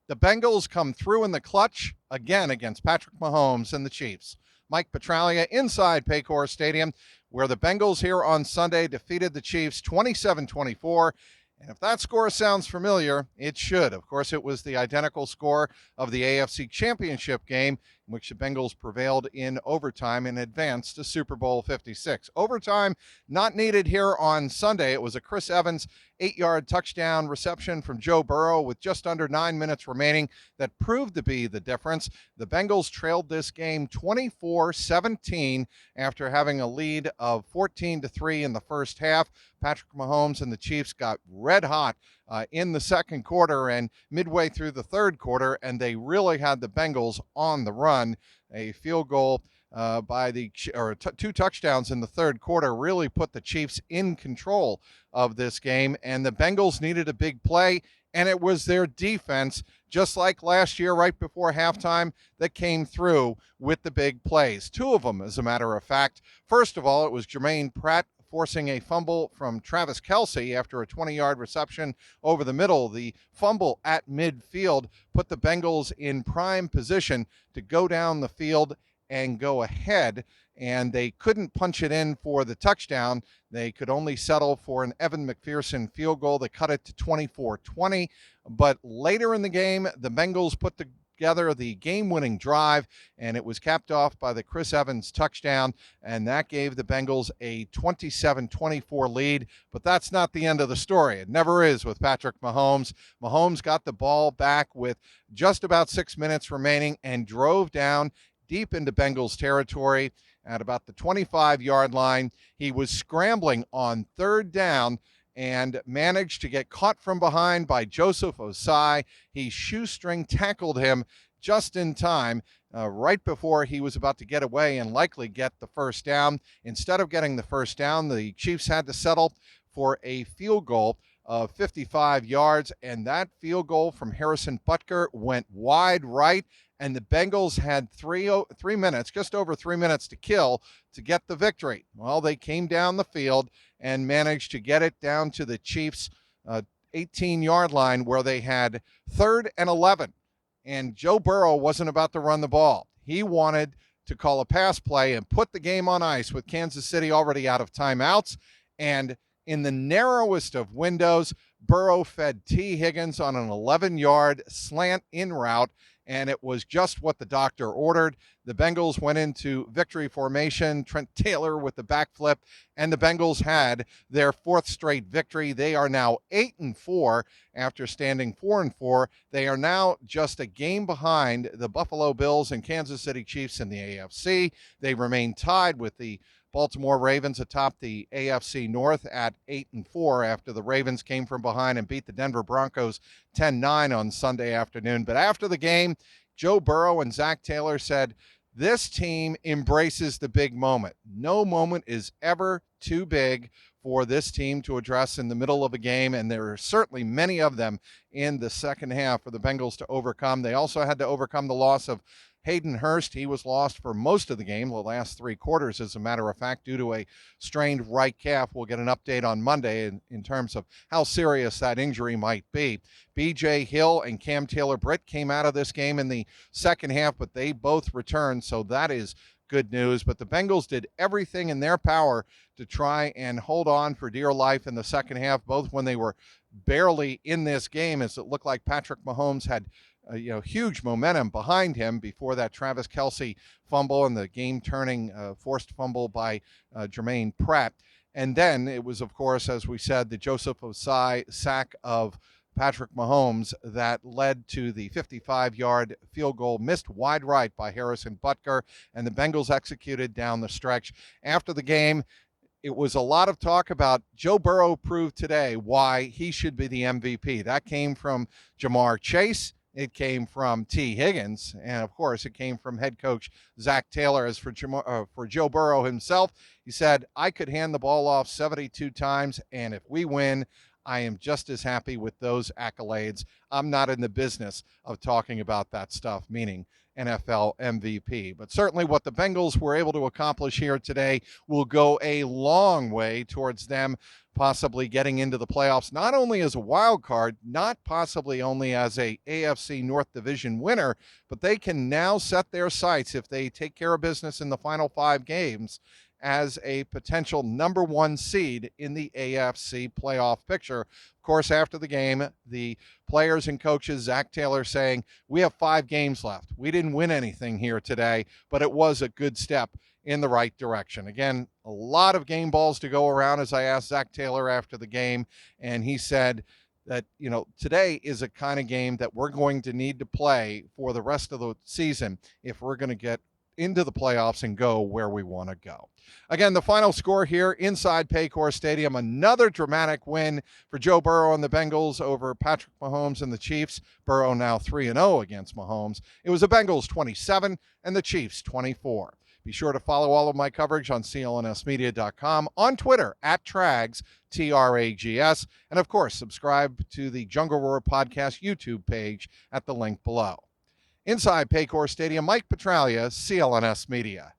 The Bengals come through in the clutch again against Patrick Mahomes and the Chiefs. Mike Petraglia inside Paycor Stadium, where the Bengals here on Sunday defeated the Chiefs 27-24. And if that score sounds familiar, it should. Of course, it was the identical score of the AFC Championship game, in which the Bengals prevailed in overtime and advanced to Super Bowl 56. Overtime not needed here on Sunday. It was a Chris Evans 8-yard touchdown reception from Joe Burrow with just under 9 minutes remaining that proved to be the difference. The Bengals trailed this game 24-17 after having a lead of 14-3 in the first half. Patrick Mahomes and the Chiefs got red hot in the second quarter and midway through the third quarter, and they really had the Bengals on the run. A field goal two touchdowns in the third quarter really put the Chiefs in control of this game, and the Bengals needed a big play, and it was their defense, just like last year right before halftime, that came through with the big plays. Two of them, as a matter of fact. First of all, it was Jermaine Pratt forcing a fumble from Travis Kelce after a 20-yard reception over the middle. The fumble at midfield put the Bengals in prime position to go down the field and go ahead, and they couldn't punch it in for the touchdown. They could only settle for an Evan McPherson field goal that cut it to 24-20. But later in the game, the Bengals put together the game-winning drive, and it was capped off by the Chris Evans touchdown, and that gave the Bengals a 27-24 lead. But that's not the end of the story. It never is with Patrick Mahomes. Mahomes got the ball back with just about 6 minutes remaining and drove down deep into Bengals territory at about the 25-yard line. He was scrambling on third down and managed to get caught from behind by Joseph Osai. He shoestring tackled him just in time, right before he was about to get away and likely get the first down. Instead of getting the first down, the Chiefs had to settle for a field goal of 55 yards, and that field goal from Harrison Butker went wide right, and the Bengals had 3 minutes, just over 3 minutes to kill to get the victory. Well, they came down the field and managed to get it down to the Chiefs' 18-yard line, where they had 3rd and 11. And Joe Burrow wasn't about to run the ball. He wanted to call a pass play and put the game on ice with Kansas City already out of timeouts. And in the narrowest of windows, Burrow fed T. Higgins on an 11-yard slant in route, and it was just what the doctor ordered. The Bengals went into victory formation, Trent Taylor with the backflip, and the Bengals had their 4th straight victory. They are now 8-4 after standing 4-4. They are now just a game behind the Buffalo Bills and Kansas City Chiefs in the AFC. They remain tied with the Baltimore Ravens atop the AFC North at 8-4 after the Ravens came from behind and beat the Denver Broncos 10-9 on Sunday afternoon. But after the game, Joe Burrow and Zach Taylor said, this team embraces the big moment. No moment is ever too big for this team to address in the middle of a game, and there are certainly many of them in the second half for the Bengals to overcome. They also had to overcome the loss of Hayden Hurst. He was lost for most of the game, the last 3 quarters, as a matter of fact, due to a strained right calf. We'll get an update on Monday in terms of how serious that injury might be. B.J. Hill and Cam Taylor-Britt came out of this game in the second half, but they both returned, so that is good news. But the Bengals did everything in their power to try and hold on for dear life in the second half, both when they were barely in this game, as it looked like Patrick Mahomes had huge momentum behind him before that Travis Kelce fumble and the game-turning forced fumble by Jermaine Pratt. And then it was, of course, as we said, the Joseph Osai sack of Patrick Mahomes that led to the 55-yard field goal missed wide right by Harrison Butker, and the Bengals executed down the stretch. After the game, it was a lot of talk about Joe Burrow proved today why he should be the MVP. That came from Jamar Chase. It came from T. Higgins, and of course it came from head coach Zach Taylor. As for Joe Burrow himself, he said, I could hand the ball off 72 times, and if we win, I am just as happy with those accolades. I'm not in the business of talking about that stuff, meaning NFL MVP. But certainly what the Bengals were able to accomplish here today will go a long way towards them possibly getting into the playoffs, not only as a wild card, not possibly only as a AFC North Division winner, but they can now set their sights, if they take care of business in the final 5 games, as a potential number 1 seed in the AFC playoff picture. Of course, after the game, the players and coaches, Zach Taylor saying, we have 5 games left. We didn't win anything here today, but it was a good step in the right direction. Again, a lot of game balls to go around, as I asked Zach Taylor after the game, and he said that, today is a kind of game that we're going to need to play for the rest of the season if we're going to get into the playoffs and go where we want to go. Again, the final score here inside Paycor Stadium, another dramatic win for Joe Burrow and the Bengals over Patrick Mahomes and the Chiefs. Burrow now 3-0 against Mahomes. It was the Bengals 27 and the Chiefs 24. Be sure to follow all of my coverage on clnsmedia.com, on Twitter @Trags, Trags, and of course, subscribe to the Jungle Roar Podcast YouTube page at the link below. Inside Paycor Stadium, Mike Petraglia, CLNS Media.